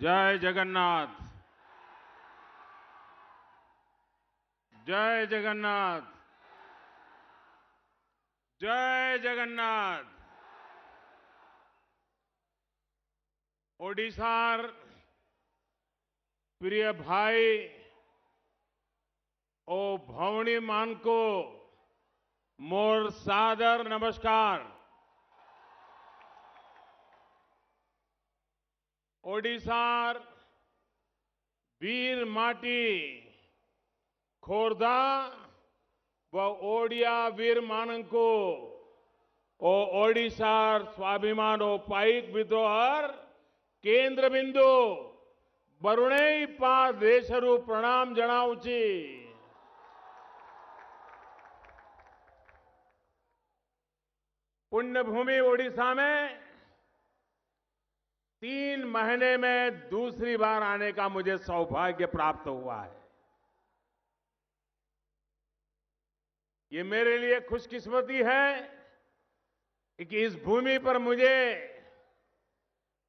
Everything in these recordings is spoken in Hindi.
जय जगन्नाथ। जय जगन्नाथ। जय जगन्नाथ। ओडिशार प्रिय भाई ओ भवनी मान को मोर सादर नमस्कार। ओडिशार वीर माटी खोर्धा व ओडिया वीर मानंको ओ ओडिशार स्वाभिमान ओ पाइक विद्रोहर केंद्र बिंदु बरुणेई पा देशरू प्रणाम जनाऊची। पुण्यभूमि ओडिशा में 3 महीने में दूसरी बार आने का मुझे सौभाग्य प्राप्त हुआ है। ये मेरे लिए खुशकिस्मती है कि इस भूमि पर मुझे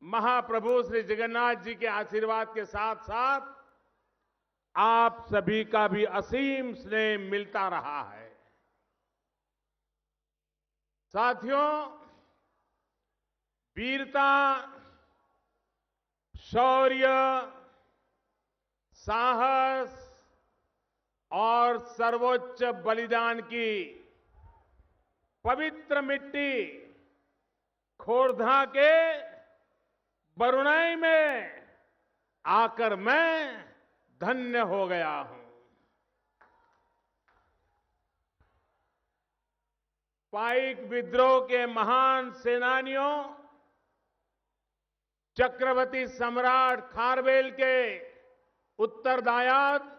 महाप्रभु श्री जगन्नाथ जी के आशीर्वाद के साथ साथ आप सभी का भी असीम स्नेह मिलता रहा है। साथियों, वीरता, शौर्य, साहस और सर्वोच्च बलिदान की पवित्र मिट्टी खोर्धा के बरुणई में आकर मैं धन्य हो गया हूं। पाइक विद्रोह के महान सेनानियों चक्रवर्ती सम्राट खारवेल के उत्तरदायाद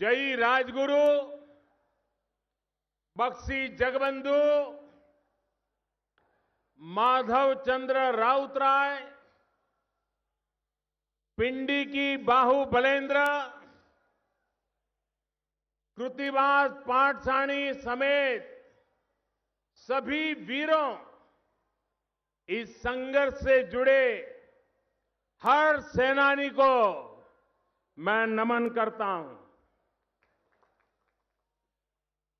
जयी राजगुरु बख्शी जगबंधु माधव चंद्र राउतराय पिंडी की बाहु बलेंद्र कृतिवास पाठसाणी समेत सभी वीरों इस संघर्ष से जुड़े हर सेनानी को मैं नमन करता हूं।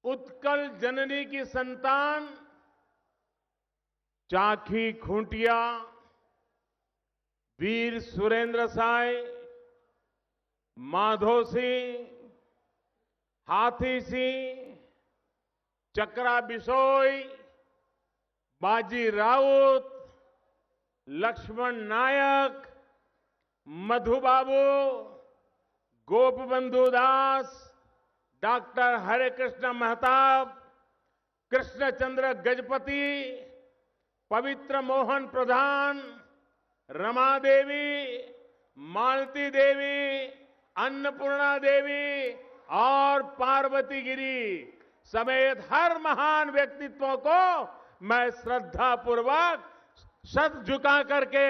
उत्कल जननी की संतान चाखी खूंटिया वीर सुरेंद्र साय माधो सिंह हाथी सिंह चक्रा बिशोई बाजी राउत लक्ष्मण नायक मधु बाबू गोपबंधु दास डॉक्टर हरे कृष्ण महताब कृष्णचंद्र गजपति पवित्र मोहन प्रधान रमा देवी मालती देवी अन्नपूर्णा देवी और पार्वती गिरी समेत हर महान व्यक्तित्वों को मैं श्रद्धा पूर्वक सर झुका करके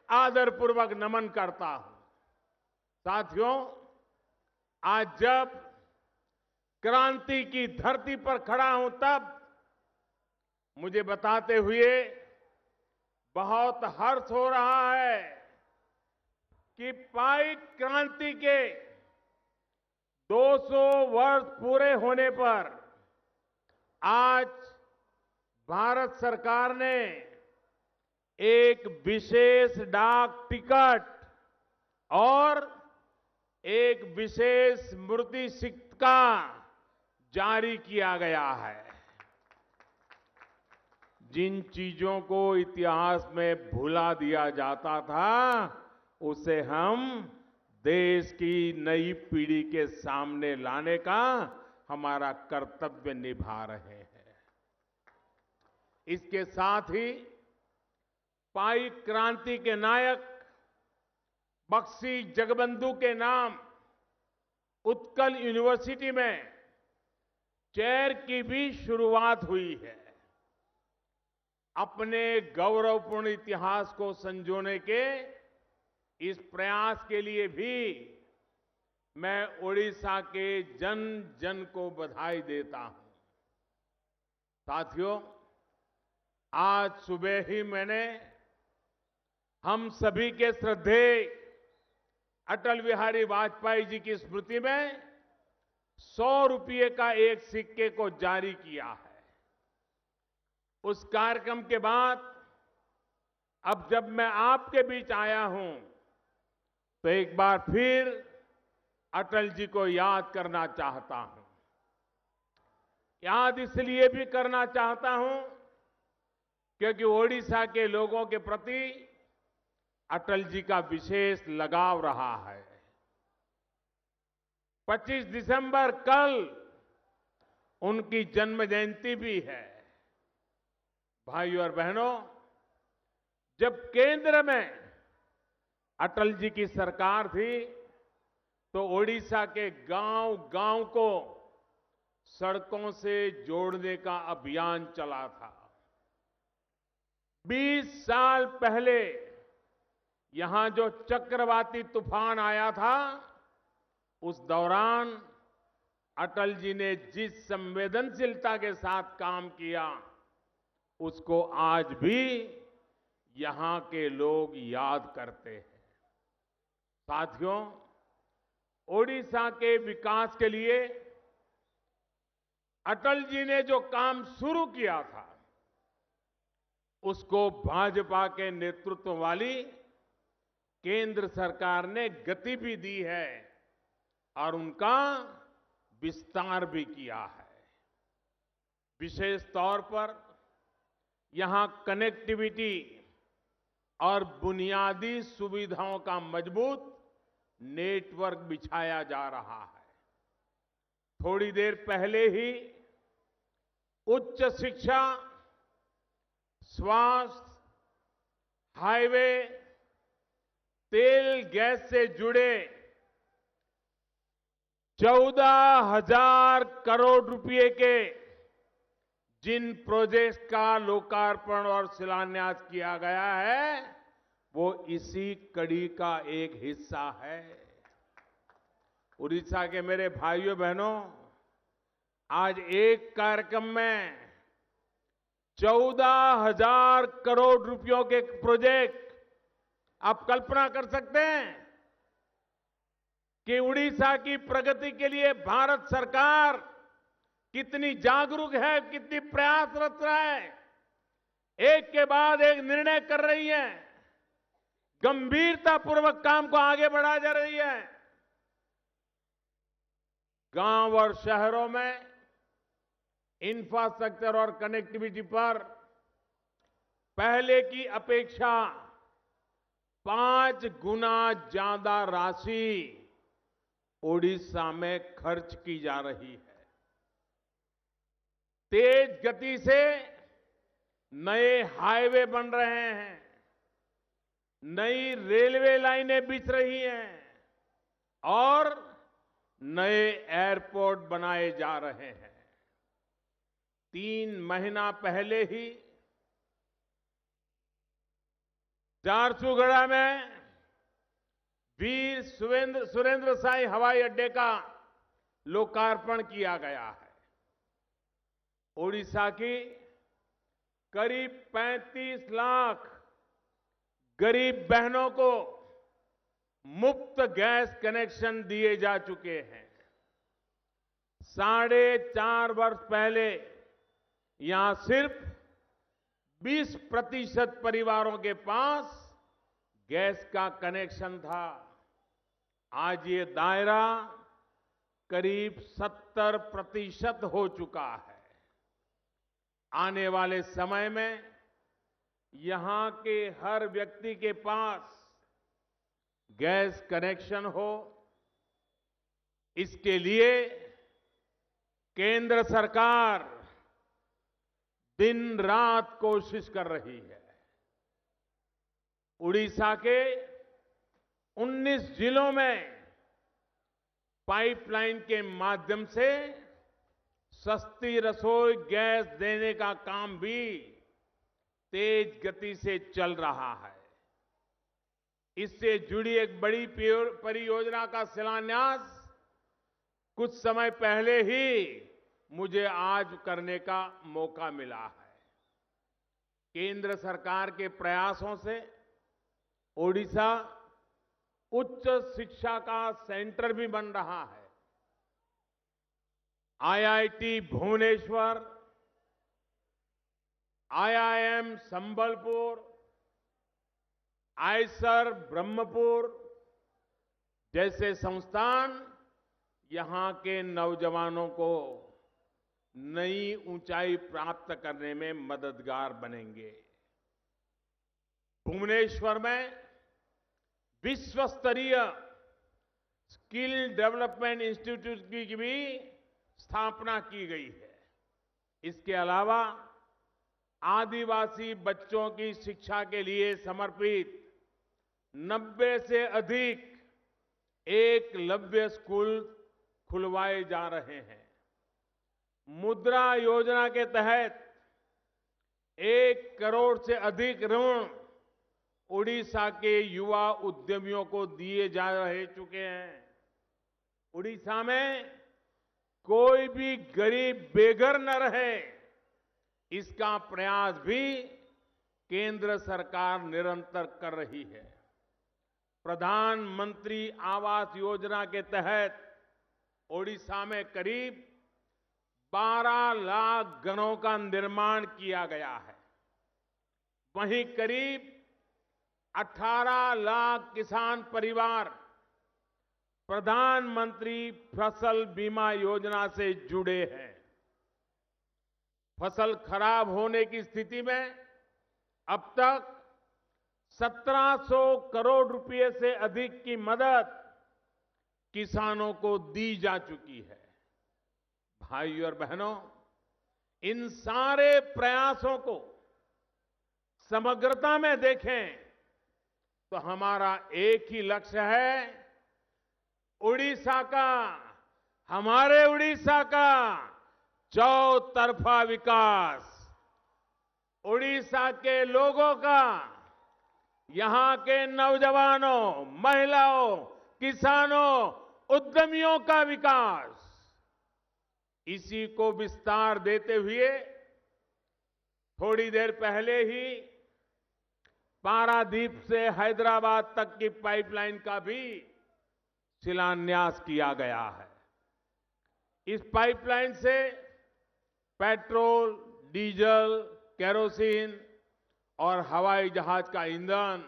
आदर पूर्वक नमन करता हूं। साथियों, आज जब क्रांति की धरती पर खड़ा हूं तब मुझे बताते हुए बहुत हर्ष हो रहा है कि पाइक क्रांति के 200 वर्ष पूरे होने पर आज भारत सरकार ने एक विशेष डाक टिकट और एक विशेष स्मृति सिक्का जारी किया गया है। जिन चीजों को इतिहास में भुला दिया जाता था उसे हम देश की नई पीढ़ी के सामने लाने का हमारा कर्तव्य निभा रहे हैं। इसके साथ ही पाइक क्रांति के नायक बख्शी जगबंधु के नाम उत्कल यूनिवर्सिटी में चेयर की भी शुरुआत हुई है। अपने गौरवपूर्ण इतिहास को संजोने के इस प्रयास के लिए भी मैं ओडिशा के जन जन को बधाई देता हूं। साथियों, आज सुबह ही मैंने हम सभी के श्रद्धेय अटल बिहारी वाजपेयी जी की स्मृति में 100 रुपये का एक सिक्के को जारी किया है। उस कार्यक्रम के बाद अब जब मैं आपके बीच आया हूं तो एक बार फिर अटल जी को याद करना चाहता हूं। याद इसलिए भी करना चाहता हूं क्योंकि ओडिशा के लोगों के प्रति अटल जी का विशेष लगाव रहा है। 25 दिसंबर कल उनकी जन्म जयंती भी है। भाइयों और बहनों, जब केंद्र में अटल जी की सरकार थी तो ओडिशा के गांव-गांव को सड़कों से जोड़ने का अभियान चला था। 20 साल पहले यहां जो चक्रवाती तूफान आया था, उस दौरान अटल जी ने जिस संवेदनशीलता के साथ काम किया, उसको आज भी यहां के लोग याद करते हैं। साथियों, ओडिशा के विकास के लिए अटल जी ने जो काम शुरू किया था, उसको भाजपा के नेतृत्व वाली केंद्र सरकार ने गति भी दी है और उनका विस्तार भी किया है। विशेष तौर पर यहां कनेक्टिविटी और बुनियादी सुविधाओं का मजबूत नेटवर्क बिछाया जा रहा है। थोड़ी देर पहले ही उच्च शिक्षा, स्वास्थ्य, हाईवे, तेल गैस से जुड़े 14,000 करोड़ रुपए के जिन प्रोजेक्ट्स का लोकार्पण और शिलान्यास किया गया है, वो इसी कड़ी का एक हिस्सा है। उड़ीसा के मेरे भाइयों बहनों, आज एक कार्यक्रम में 14,000 करोड़ रुपयों के प्रोजेक्ट, आप कल्पना कर सकते हैं कि उड़ीसा की प्रगति के लिए भारत सरकार कितनी जागरूक है, कितनी प्रयासरत है। एक के बाद एक निर्णय कर रही है, गंभीरतापूर्वक काम को आगे बढ़ाई जा रही है। गांव और शहरों में इंफ्रास्ट्रक्चर और कनेक्टिविटी पर पहले की अपेक्षा 5 गुना ज्यादा राशि ओडिशा में खर्च की जा रही है। तेज गति से नए हाईवे बन रहे हैं, नई रेलवे लाइनें बिछ रही हैं और नए एयरपोर्ट बनाए जा रहे हैं। 3 महीना पहले ही झारसुगुड़ा में वीर सुरेंद्र साई हवाई अड्डे का लोकार्पण किया गया है। ओडिशा की करीब 35 लाख गरीब बहनों को मुफ्त गैस कनेक्शन दिए जा चुके हैं। 4.5 वर्ष पहले यहां सिर्फ 20% परिवारों के पास गैस का कनेक्शन था। आज ये दायरा करीब 70% हो चुका है। आने वाले समय में यहां के हर व्यक्ति के पास गैस कनेक्शन हो, इसके लिए केंद्र सरकार दिन रात कोशिश कर रही है। उड़ीसा के 19 जिलों में पाइपलाइन के माध्यम से सस्ती रसोई गैस देने का काम भी तेज गति से चल रहा है। इससे जुड़ी एक बड़ी परियोजना का शिलान्यास कुछ समय पहले ही मुझे आज करने का मौका मिला है। केंद्र सरकार के प्रयासों से ओडिशा उच्च शिक्षा का सेंटर भी बन रहा है। IIT Bhubaneswar, IIM Sambalpur, IISER Berhampur जैसे संस्थान यहां के नौजवानों को नई ऊंचाई प्राप्त करने में मददगार बनेंगे। भुवनेश्वर में विश्व स्तरीय स्किल डेवलपमेंट इंस्टीट्यूट की भी स्थापना की गई है। इसके अलावा आदिवासी बच्चों की शिक्षा के लिए समर्पित 90 से अधिक एकलव्य स्कूल खुलवाए जा रहे हैं। मुद्रा योजना के तहत 1 करोड़ से अधिक ऋण उड़ीसा के युवा उद्यमियों को दिए जा चुके हैं। उड़ीसा में कोई भी गरीब बेघर न रहे, इसका प्रयास भी केंद्र सरकार निरंतर कर रही है। प्रधानमंत्री आवास योजना के तहत ओडिशा में करीब 12 लाख घरों का निर्माण किया गया है। वहीं करीब 18 लाख किसान परिवार प्रधानमंत्री फसल बीमा योजना से जुड़े हैं। फसल खराब होने की स्थिति में अब तक 1700 करोड़ रुपए से अधिक की मदद किसानों को दी जा चुकी है। भाइयों और बहनों, इन सारे प्रयासों को समग्रता में देखें तो हमारा एक ही लक्ष्य है, उड़ीसा का, हमारे उड़ीसा का चौतरफा विकास। उड़ीसा के लोगों का, यहां के नौजवानों, महिलाओं, किसानों, उद्यमियों का विकास। इसी को विस्तार देते हुए थोड़ी देर पहले ही पारादीप से हैदराबाद तक की पाइपलाइन का भी शिलान्यास किया गया है। इस पाइपलाइन से पेट्रोल, डीजल, केरोसिन और हवाई जहाज का ईंधन,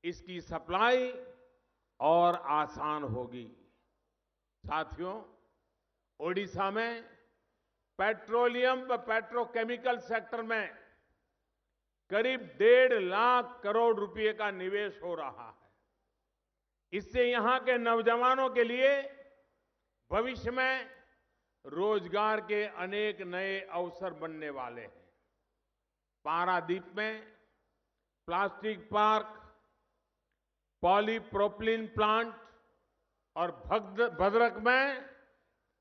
इसकी सप्लाई और आसान होगी। साथियों, ओडिशा में पेट्रोलियम व पेट्रोकेमिकल सेक्टर में करीब 1.5 लाख करोड़ रुपए का निवेश हो रहा है। इससे यहां के नौजवानों के लिए भविष्य में रोजगार के अनेक नए अवसर बनने वाले हैं। पारादीप में प्लास्टिक पार्क, पॉलीप्रोपिलीन प्लांट और भद्रक में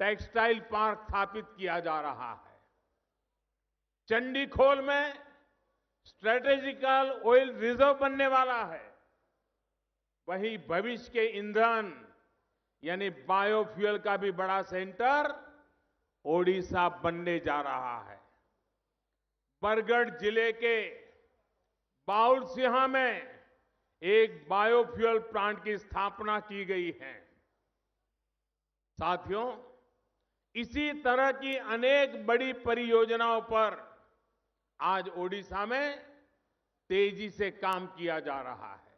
टेक्सटाइल पार्क स्थापित किया जा रहा है। चंडीखोल में स्ट्रेटेजिकल ऑयल रिजर्व बनने वाला है। वहीं भविष्य के ईंधन यानी बायोफ्यूल का भी बड़ा सेंटर ओडिशा बनने जा रहा है। बरगढ़ जिले के बाउलसिहा में एक बायोफ्यूल प्लांट की स्थापना की गई है। साथियों, इसी तरह की अनेक बड़ी परियोजनाओं पर आज ओडिशा में तेजी से काम किया जा रहा है।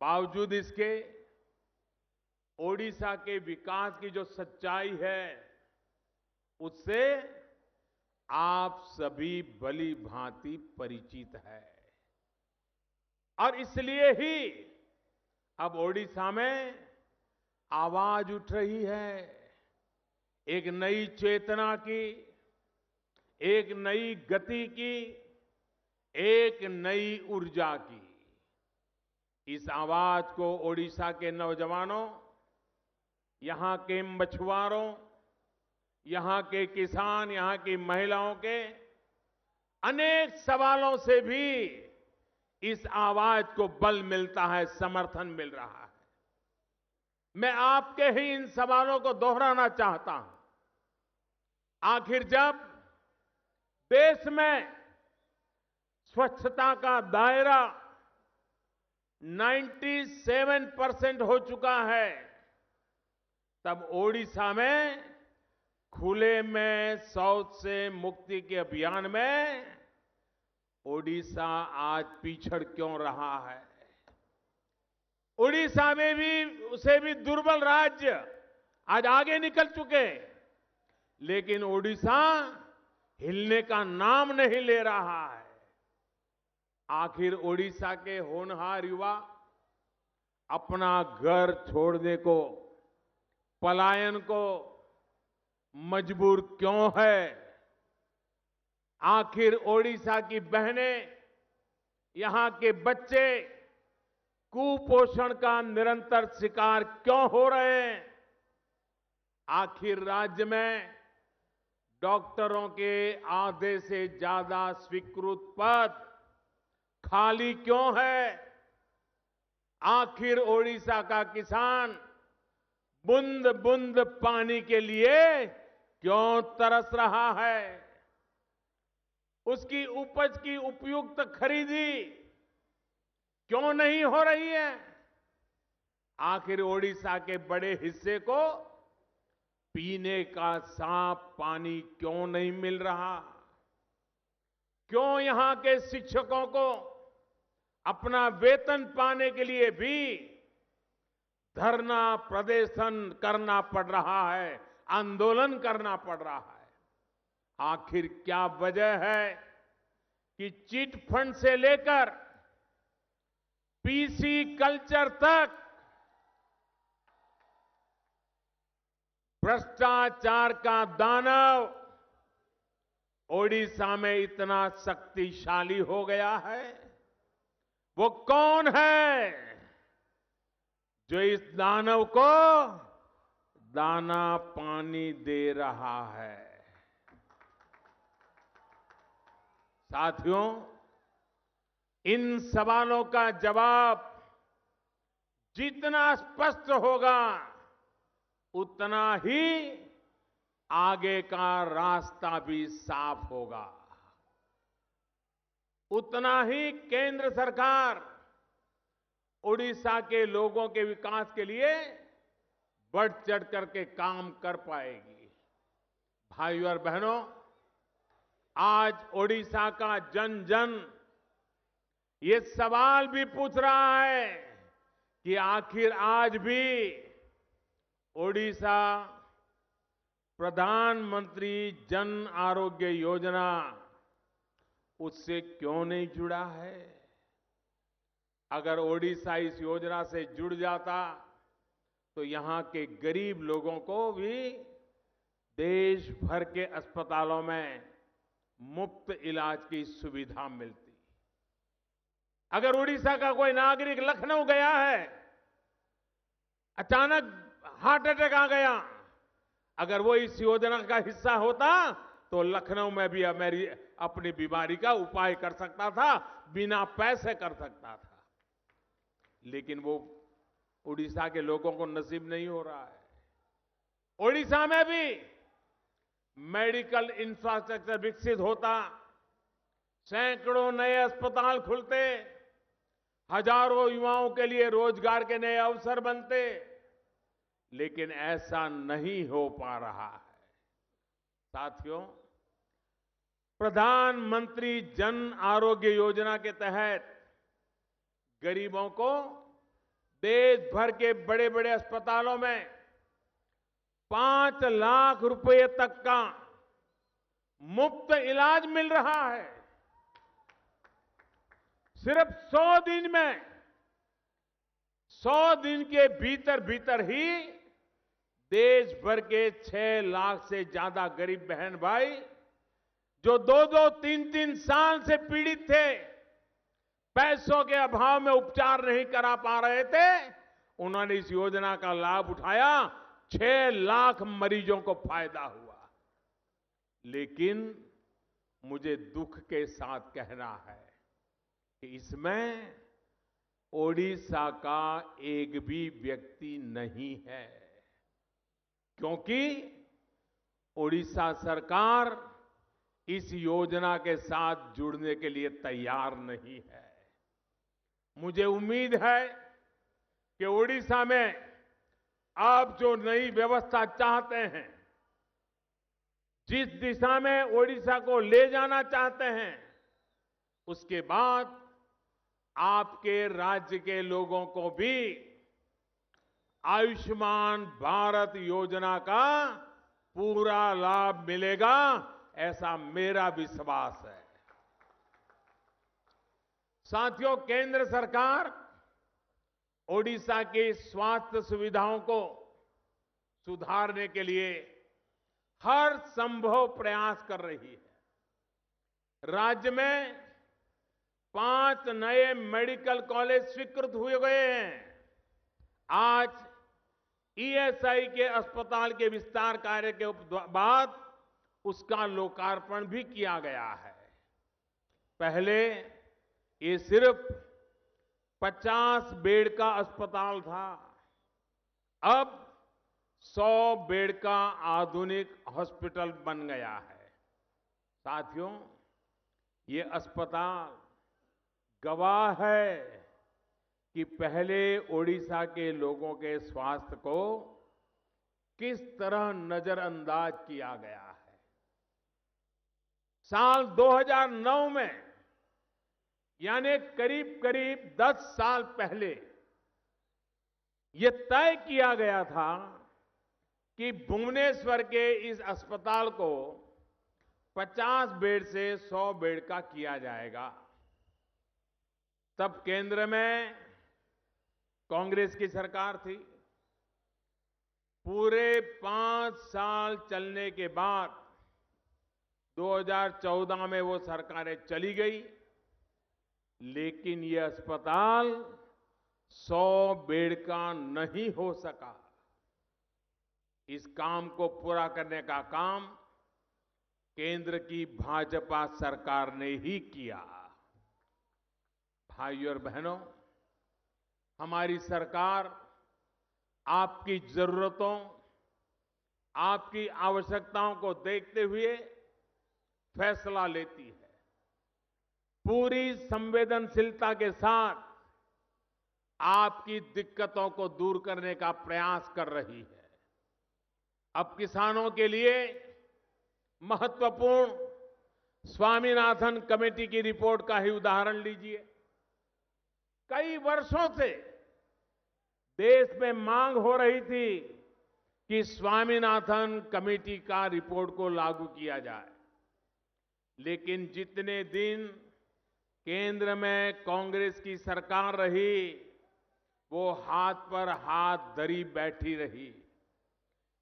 बावजूद इसके ओडिशा के विकास की जो सच्चाई है, उससे आप सभी भली भांति परिचित है। और इसलिए ही अब ओडिशा में आवाज उठ रही है, एक नई चेतना की, एक नई गति की, एक नई ऊर्जा की। इस आवाज को ओडिशा के नौजवानों, यहां के मछुआरों, यहां के किसान, यहां की महिलाओं के अनेक सवालों से भी इस आवाज को बल मिलता है, समर्थन मिल रहा है। मैं आपके ही इन सवालों को दोहराना चाहता हूं। आखिर जब देश में स्वच्छता का दायरा 97% हो चुका है, तब ओडिशा में खुले में शौच से मुक्ति के अभियान में ओडिशा आज पिछड़ क्यों रहा है? ओडिशा में भी उसे भी दुर्बल राज्य आज आगे निकल चुके, लेकिन ओडिशा हिलने का नाम नहीं ले रहा है। आखिर ओडिशा के होनहार युवा अपना घर छोड़ने को, पलायन को मजबूर क्यों है? आखिर ओडिशा की बहनें, यहां के बच्चे कुपोषण का निरंतर शिकार क्यों हो रहे हैं? आखिर राज्य में डॉक्टरों के आधे से ज्यादा स्वीकृत पद खाली क्यों है? आखिर ओडिशा का किसान बूंद बूंद पानी के लिए क्यों तरस रहा है? उसकी उपज की उपयुक्त खरीदी क्यों नहीं हो रही है? आखिर ओडिशा के बड़े हिस्से को पीने का साफ पानी क्यों नहीं मिल रहा? क्यों यहां के शिक्षकों को अपना वेतन पाने के लिए भी धरना प्रदर्शन करना पड़ रहा है, आंदोलन करना पड़ रहा है? आखिर क्या वजह है कि चिट फंड से लेकर पीसी कल्चर तक भ्रष्टाचार का दानव ओडिशा में इतना शक्तिशाली हो गया है? वो कौन है जो इस दानव को दाना पानी दे रहा है? साथियों, इन सवालों का जवाब जितना स्पष्ट होगा, उतना ही आगे का रास्ता भी साफ होगा, उतना ही केंद्र सरकार ओडिशा के लोगों के विकास के लिए बढ़ चढ़ करके काम कर पाएगी। भाइयों और बहनों, आज ओडिशा का जन जन ये सवाल भी पूछ रहा है कि आखिर आज भी ओडिशा प्रधानमंत्री जन आरोग्य योजना उससे क्यों नहीं जुड़ा है? अगर ओडिशा इस योजना से जुड़ जाता तो यहां के गरीब लोगों को भी देश भर के अस्पतालों में मुफ्त इलाज की सुविधा मिलती। अगर ओडिशा का कोई नागरिक लखनऊ गया है, अचानक हार्ट अटैक आ गया, अगर वो इस योजना का हिस्सा होता तो लखनऊ में भी मेरी अपनी बीमारी का उपाय कर सकता था, बिना पैसे कर सकता था। लेकिन वो ओडिशा के लोगों को नसीब नहीं हो रहा है। ओडिशा में भी मेडिकल इंफ्रास्ट्रक्चर विकसित होता, सैकड़ों नए अस्पताल खुलते, हजारों युवाओं के लिए रोजगार के नए अवसर बनते, लेकिन ऐसा नहीं हो पा रहा है। साथियों, प्रधानमंत्री जन आरोग्य योजना के तहत गरीबों को देश भर के बड़े बड़े अस्पतालों में 5 लाख रुपए तक का मुफ्त इलाज मिल रहा है। सिर्फ 100 दिन में, 100 दिन के भीतर भीतर ही देश भर के 6 लाख से ज्यादा गरीब बहन भाई जो 2-2, 3-3 साल से पीड़ित थे, पैसों के अभाव में उपचार नहीं करा पा रहे थे, उन्होंने इस योजना का लाभ उठाया। 6 लाख मरीजों को फायदा हुआ। लेकिन मुझे दुख के साथ कहना है कि इसमें ओडिशा का एक भी व्यक्ति नहीं है, क्योंकि ओडिशा सरकार इस योजना के साथ जुड़ने के लिए तैयार नहीं है। मुझे उम्मीद है कि ओडिशा में आप जो नई व्यवस्था चाहते हैं, जिस दिशा में ओडिशा को ले जाना चाहते हैं, उसके बाद आपके राज्य के लोगों को भी आयुष्मान भारत योजना का पूरा लाभ मिलेगा, ऐसा मेरा विश्वास है। साथियों, केंद्र सरकार ओडिशा की स्वास्थ्य सुविधाओं को सुधारने के लिए हर संभव प्रयास कर रही है। राज्य में 5 नए मेडिकल कॉलेज स्वीकृत हुए गए हैं। आज ईएसआई के अस्पताल के विस्तार कार्य के बाद उसका लोकार्पण भी किया गया है। पहले ये सिर्फ 50 बेड का अस्पताल था, अब 100 बेड का आधुनिक हॉस्पिटल बन गया है। साथियों, ये अस्पताल गवाह है कि पहले ओडिशा के लोगों के स्वास्थ्य को किस तरह नजरअंदाज किया गया है। साल 2009 में, यानी करीब करीब 10 साल पहले, यह तय किया गया था कि भुवनेश्वर के इस अस्पताल को 50 बेड से 100 बेड का किया जाएगा। तब केंद्र में कांग्रेस की सरकार थी। पूरे 5 साल चलने के बाद 2014 में वो सरकारें चली गई, लेकिन ये अस्पताल 100 बेड का नहीं हो सका। इस काम को पूरा करने का काम केंद्र की भाजपा सरकार ने ही किया। भाइयों और बहनों, हमारी सरकार आपकी जरूरतों, आपकी आवश्यकताओं को देखते हुए फैसला लेती है। पूरी संवेदनशीलता के साथ आपकी दिक्कतों को दूर करने का प्रयास कर रही है। अब किसानों के लिए महत्वपूर्ण स्वामीनाथन कमेटी की रिपोर्ट का ही उदाहरण लीजिए। कई वर्षों से देश में मांग हो रही थी कि स्वामीनाथन कमेटी का रिपोर्ट को लागू किया जाए, लेकिन जितने दिन केंद्र में कांग्रेस की सरकार रही, वो हाथ पर हाथ धरी बैठी रही।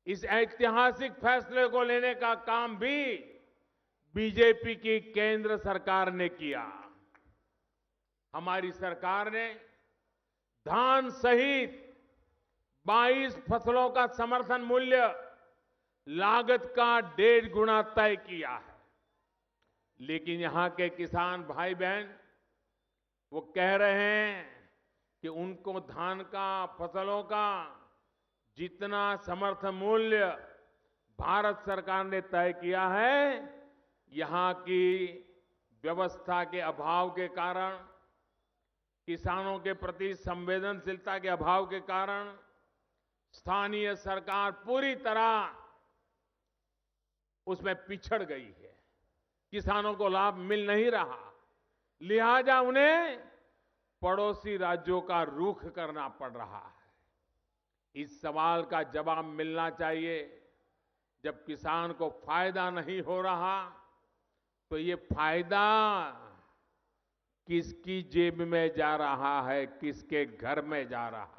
इस ऐतिहासिक फैसले को लेने का काम भी बीजेपी की केंद्र सरकार ने किया। हमारी सरकार ने धान सहित 22 फसलों का समर्थन मूल्य लागत का 1.5 गुना तय किया है। लेकिन यहां के किसान भाई बहन वो कह रहे हैं कि उनको धान का, फसलों का जितना समर्थन मूल्य भारत सरकार ने तय किया है, यहां की व्यवस्था के अभाव के कारण, किसानों के प्रति संवेदनशीलता के अभाव के कारण स्थानीय सरकार पूरी तरह उसमें पिछड़ गई है। किसानों को लाभ मिल नहीं रहा, लिहाजा उन्हें पड़ोसी राज्यों का रुख करना पड़ रहा है। इस सवाल का जवाब मिलना चाहिए। जब किसान को फायदा नहीं हो रहा, तो ये फायदा किसकी जेब में जा रहा है, किसके घर में जा रहा है?